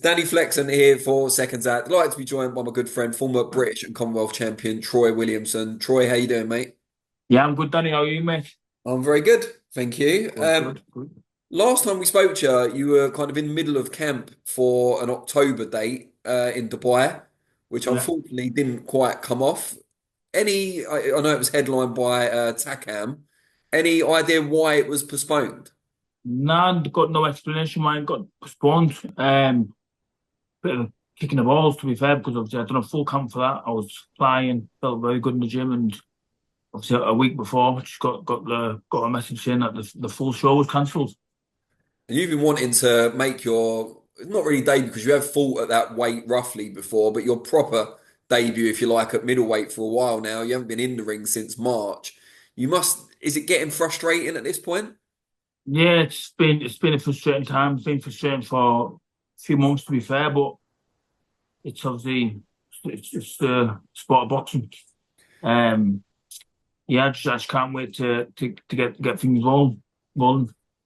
Danny Flexen here for Seconds Out. Delighted to be joined by my good friend, former British and Commonwealth champion Troy Williamson. Troy, how you doing, mate? Yeah, I'm good, Danny. How are you, mate? I'm very good, thank you. Good, good, good. Last time we spoke to you, you were kind of in the middle of camp for an October date in Dubai, which Yeah. unfortunately didn't quite come off. I know it was headlined by Takam. Any idea why it was postponed? Nah, got no explanation why it got postponed. Bit of a kick in the balls, to be fair, because obviously I'd done a full camp for that. I was flying, felt very good in the gym, and obviously a week before, just got a message saying that the full show was cancelled. And you've been wanting to make your not really debut because you have fought at that weight roughly before, but your proper debut, if you like, at middleweight for a while now. You haven't been in the ring since March. You must, is it getting frustrating at this point? Yeah, it's been a frustrating time. It's been frustrating for a few months, to be fair, but it's obviously it's the sport of boxing. Um, yeah, I just can't wait to get things rolling.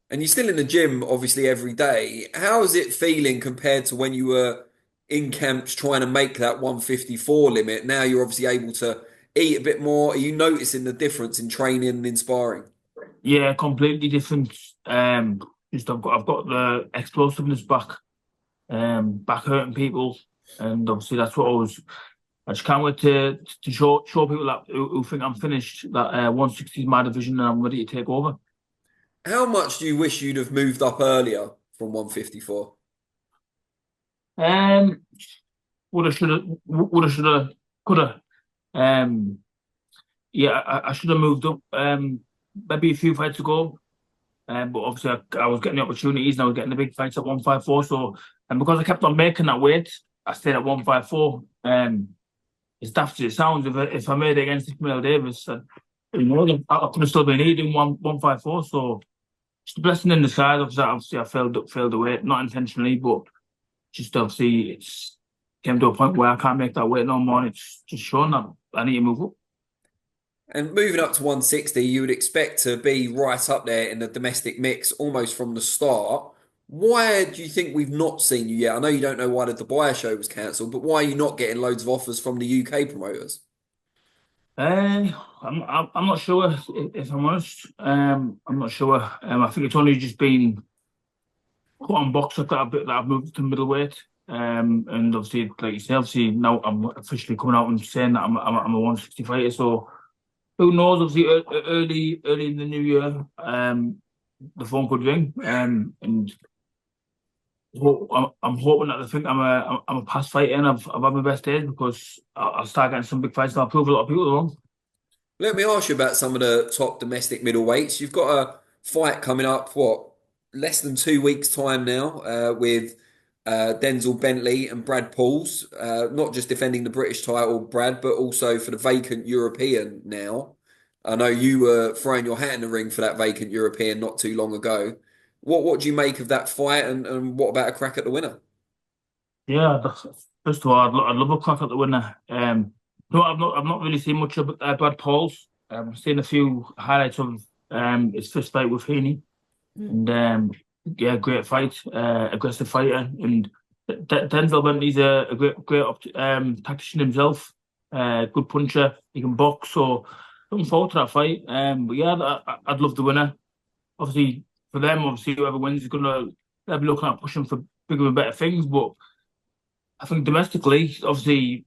And you're still in the gym, obviously, every day. How is it feeling compared to when you were in camps trying to make that 154 limit? Now you're obviously able to eat a bit more. Are you noticing the difference in training and in sparring? Yeah, completely different. Just I've got the explosiveness back, back hurting people, and obviously that's what I was. I just can't wait to show people that who think I'm finished that 160 is my division and I'm ready to take over. How much do you wish you'd have moved up earlier from 154? Um, woulda, coulda. Um, yeah, I should have moved up. Maybe a few fights ago. But obviously, I was getting the opportunities and I was getting the big fights at 154. So, and because I kept on making that weight, I stayed at 154. As daft as it sounds, if I made it against Ismail Davis, I could have still been eating 154. So, just a blessing in disguise. Obviously, I failed the weight, not intentionally, but just obviously it's came to a point where I can't make that weight no more. And it's just showing that I need to move up. And moving up to 160, you would expect to be right up there in the domestic mix almost from the start. Why do you think we've not seen you yet? I know you don't know why the Dubai show was cancelled, but why are you not getting loads of offers from the UK promoters? I'm not sure if I'm honest. I'm not sure. I think it's only just been put on box that I've moved to middleweight. And obviously, like you say, obviously now I'm officially coming out and saying that I'm a 160 fighter. So who knows? Obviously, early in the new year, the phone could ring. And I'm hoping that they think I'm a past fighter and I've had my best days because I'll start getting some big fights and I'll prove a lot of people wrong. Let me ask you about some of the top domestic middleweights. You've got a fight coming up, what, less than 2 weeks' time now, with Denzel Bentlry and Brad Pauls, not just defending the British title, Brad, but also for the vacant European now. I know you were throwing your hat in the ring for that vacant European not too long ago. What do you make of that fight, and what about a crack at the winner? Yeah, first of all, I'd love a crack at the winner. No, I've not really seen much of Brad Pauls. I've seen a few highlights of his first fight with Heeney, and yeah, great fight, aggressive fighter, and Denzel Bentley's a great tactician himself, good puncher. He can box, so looking forward to that fight. But yeah, I'd love the winner. Obviously, for them, obviously whoever wins is gonna they'll be looking at pushing for bigger and better things, but. I think domestically, obviously,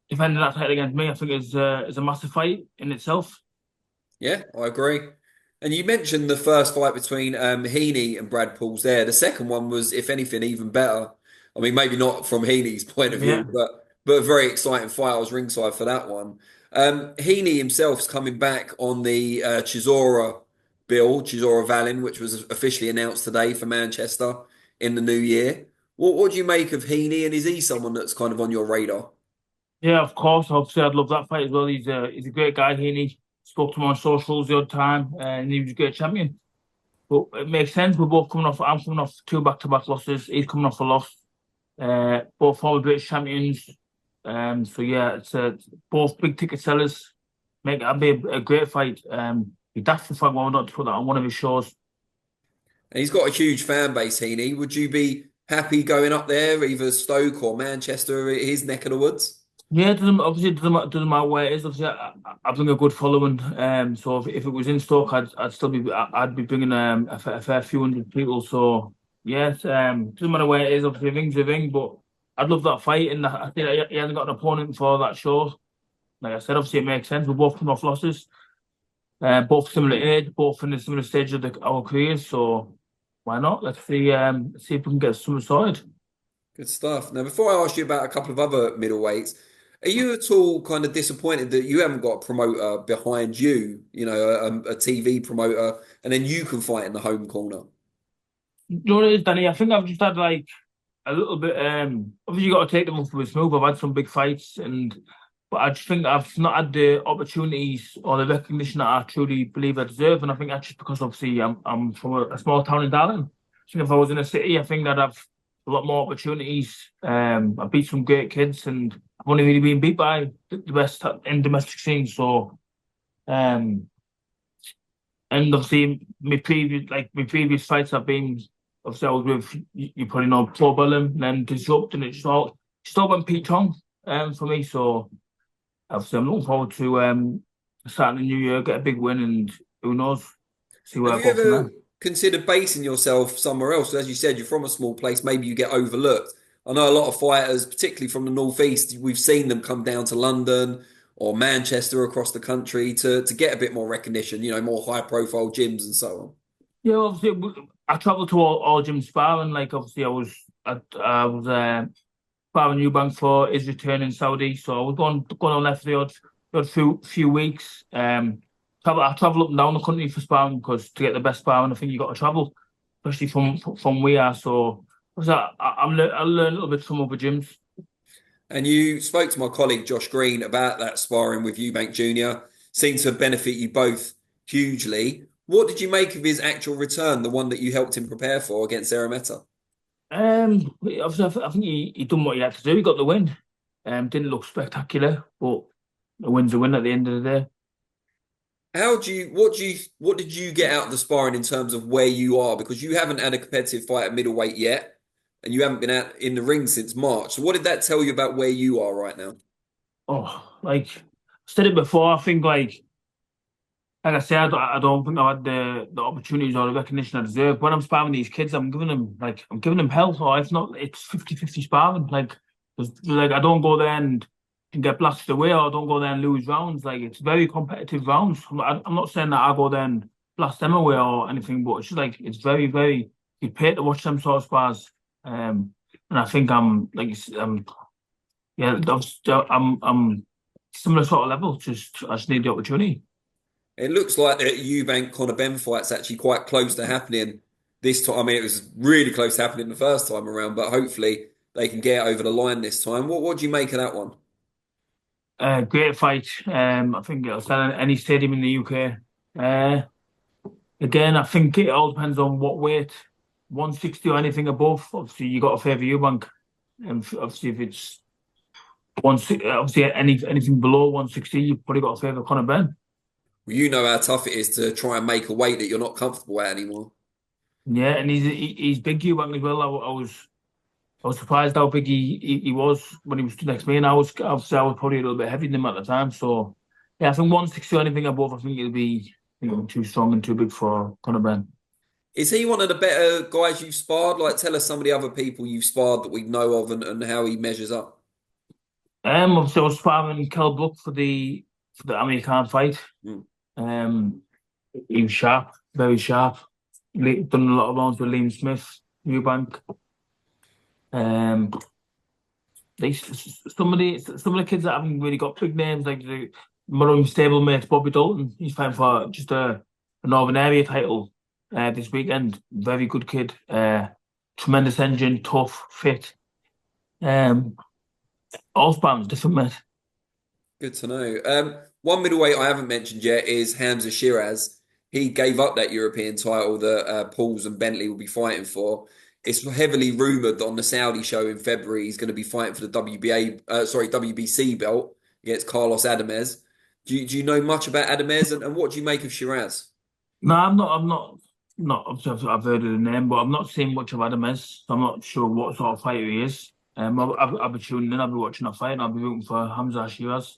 defending that title against me, I think is a massive fight in itself. Yeah, I agree. And you mentioned the first fight between Heaney and Brad Pauls there. The second one was, if anything, even better. I mean, maybe not from Heaney's point of Yeah, view, but a very exciting fight. I was ringside for that one. Heaney himself's coming back on the Chisora bill, Chisora Vallon, which was officially announced today for Manchester in the new year. What do you make of Heaney, and is he someone that's kind of on your radar? yeah, of course. Obviously, I'd love that fight as well. He's a great guy. Heaney spoke to him on socials the odd time, and he was a great champion. But it makes sense. We're both coming off. I'm coming off two back-to-back losses. He's coming off a loss. Both former British champions. So yeah, both big ticket sellers. Make that'd be a great fight. Be daft if I wanted not to put that on one of his shows. And he's got a huge fan base, Heaney. Would you be happy going up there, either Stoke or Manchester, his neck of the woods? Yeah, it doesn't obviously it doesn't matter where it is. Obviously, I've done a good following. So if it was in Stoke, I'd still be I'd be bringing a fair few hundred people. So yes, doesn't matter where it is. Obviously, a ring's a ring, but I'd love that fight, and I think he hasn't got an opponent for that show. Like I said, obviously it makes sense. We're both coming off losses, both similar age, both in a similar stage of our careers. So why not? Let's see if we can get something sorted. Good stuff. Now, before I ask you about a couple of other middleweights, are you at all kind of disappointed that you haven't got a promoter behind you, a TV promoter, and then you can fight in the home corner? You know what it is, Danny? I think I've just had like a little bit. Obviously, you got to take them off with a smooth. I've had some big fights, but I just think I've not had the opportunities or the recognition that I truly believe I deserve. And I think that's just because obviously I'm from a small town in Darling. I think if I was in a city, I think I'd have a lot more opportunities. I beat some great kids, and I've only really been beat by the best in domestic scene. So, um, and obviously my previous fights have been obviously I was with you probably know Troy Williamson and then Disrupt, and it just all went Pete Tong for me. So obviously I'm looking forward to starting the new year, get a big win, and who knows, see where Have I you go from ever there. considered basing yourself somewhere else? As you said, you're from a small place, maybe you get overlooked. I know a lot of fighters, particularly from the northeast, we've seen them come down to London or Manchester across the country to get a bit more recognition, more high profile gyms and so on. Yeah, obviously I travelled to all gym sparring. Like obviously I was sparring Eubank for his return in Saudi, so I was going on there for the odd few weeks. I travel up and down the country for sparring because to get the best sparring, I think you got to travel, especially from we are. So I learn a little bit from other gyms. And you spoke to my colleague Josh Green about that sparring with Eubank Jr. Seemed to benefit you both hugely. What did you make of his actual return, the one that you helped him prepare for against Arameta? Obviously, I think he done what he had to do. He got the win. Didn't look spectacular, but a win's a win at the end of the day. What did you get out of the sparring in terms of where you are? Because you haven't had a competitive fight at middleweight yet, and you haven't been out in the ring since March. So what did that tell you about where you are right now? Oh, like I said it before, I think like I said, I don't think I had the opportunities or the recognition I deserve. When I'm sparring these kids, I'm giving them hell, or if not, it's 50-50 sparring. Like I don't go there and get blasted away, or I don't go there and lose rounds. Like it's very competitive rounds. I'm not saying that I go there and blast them away or anything, but it's just like it's very, very you pay to watch them sort of spars. And I think yeah, I'm similar sort of level. I just need the opportunity. It looks like the Eubank Conor Ben fight's actually quite close to happening this time. I mean, it was really close to happening the first time around, but hopefully they can get over the line this time. What do you make of that one? Great fight. I think it'll sell at any stadium in the UK. Uh, Again, I think it all depends on what weight. 160 or anything above. Obviously, you got to favour Eubank. And obviously, if it's obviously anything below 160, you've probably got to favour Conor Ben. Well, you know how tough it is to try and make a weight that you're not comfortable at anymore. Yeah, and he's big Eubank as well. I was surprised how big he was when he was next to me, and I was probably a little bit heavier than him at the time. So yeah, I think 160 or anything above, I think it'll be too strong and too big for Conor Ben. Is he one of the better guys you've sparred? Like, tell us some of the other people you've sparred that we know of and how he measures up. Obviously I was sparring Kell Brook for the American fight. Mm. Um, he was sharp, very sharp. Done a lot of rounds with Liam Smith, Eubank. Um, some of the kids that haven't really got big names, like my own stablemate Bobby Dalton. He's fighting for just a Northern Area title this weekend. Very good kid. Tremendous engine, tough, fit. Um, all sparring's different, mate. Good to know. One middleweight I haven't mentioned yet is Hamzah Sheeraz. He gave up that European title that Pauls and Bentley will be fighting for. It's heavily rumored that on the Saudi show in February he's going to be fighting for the WBC belt against Carlos Adamez. Do you know much about Adamez and what do you make of Shiraz? No, I'm not. not obviously I've heard of the name, but I've not seen much of Adam as, so I'm not sure what sort of fighter he is. I'll be tuning in, I'll be watching that fight, and I'll be rooting for Hamzah Sheeraz.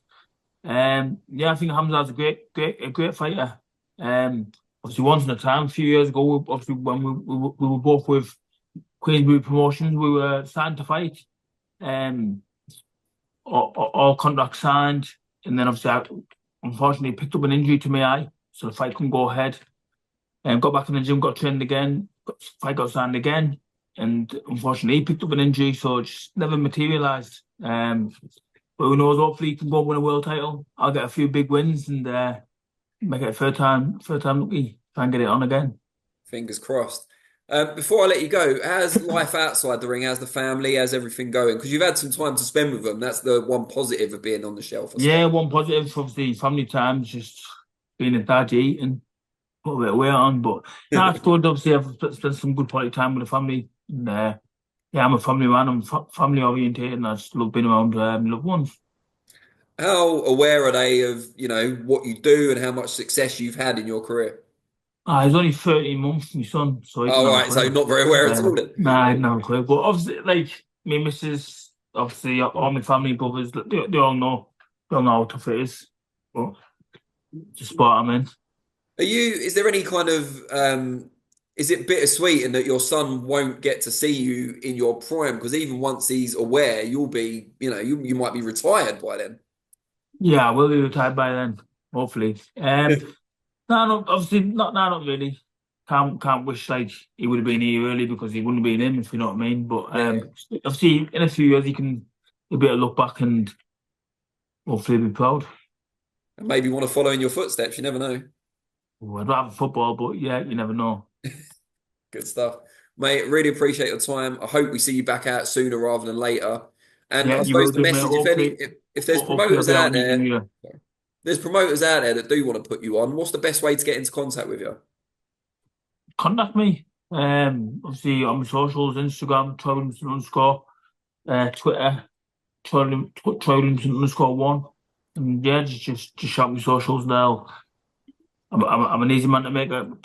Yeah, I think Hamzah's a great fighter. Obviously, once in a time, a few years ago, obviously when we were both with Queensbury Promotions, we were starting to fight. Um, all contracts signed, and then obviously, unfortunately, picked up an injury to my eye, so the fight couldn't go ahead. Got back in the gym, got trained again, fight got signed again, and unfortunately, he picked up an injury, so it just never materialised. But who knows? Hopefully, he can go win a world title. I'll get a few big wins and make it a third time lucky. Try and get it on again. Fingers crossed. Before I let you go, how's life outside the ring? How's the family? How's everything going? Because you've had some time to spend with them. That's the one positive of being on the shelf, I Yeah, suppose. one positive, obviously, family times, just being a dad, eating, put a bit of weight on. But no, it's good. Obviously, I've spent some good quality time with the family. And yeah, I'm a family man. I'm family orientated, and I just love being around my loved ones. How aware are they of, what you do and how much success you've had in your career? He's only 13 months, my son, so he doesn't Oh, have a right, so clue. not very aware at all then. Nah, he doesn't have a clue. But obviously, like, me missus, obviously, all my family, brothers, they all know how tough it is. But just sport I'm in. Is there any kind of, is it bittersweet in that your son won't get to see you in your prime? Because even once he's aware, you'll be, you might be retired by then. Yeah, I will be retired by then, hopefully. No, no, obviously not really. Can't wish like he would have been here early because he wouldn't have been in, if you know what I mean. But Yeah. obviously in a few years he can a bit of look back and hopefully be proud. And maybe want to follow in your footsteps. You never know. Oh, I'd rather football, but yeah, you never know. Good stuff. Mate, really appreciate your time. I hope we see you back out sooner rather than later. And Yeah, I you suppose will the do, mate. message, if there's Hopefully I'll promoters be out out meeting there, you. that do want to put you on, what's the best way to get into contact with you? Contact me. Obviously on my socials, Instagram, Troy Williamson underscore, Twitter, Troy Williamson underscore one. And yeah, just shout my socials now. I'm an easy man to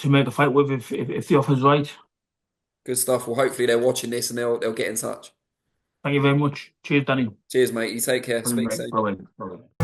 make a fight with if the offer's right. Good stuff. Well, hopefully they're watching this and they'll get in touch. Thank you very much. Cheers, Danny. Cheers, mate. You take care. Bye Speak soon. bye. Bye bye.